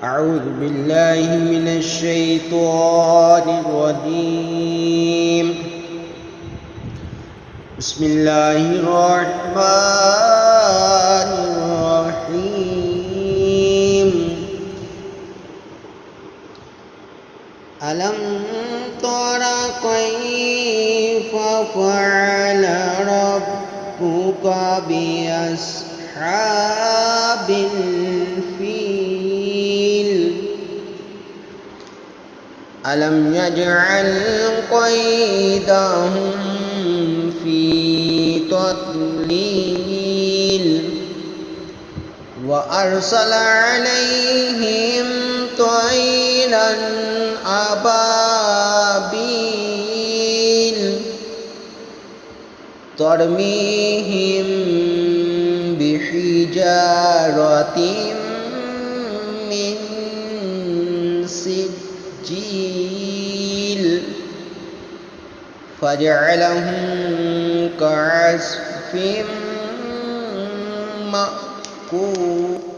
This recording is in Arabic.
أعوذ بالله من الشيطان الرجيم. بسم الله الرحمن الرحيم. ألم تر كيف فعل ربك بأصحاب الفيل ألم يجعل كيدهم في تضليل وأرسل عليهم طيرا أبابيل ترميهم بحجارة من سجيل فجعلهم كعصف مأكول.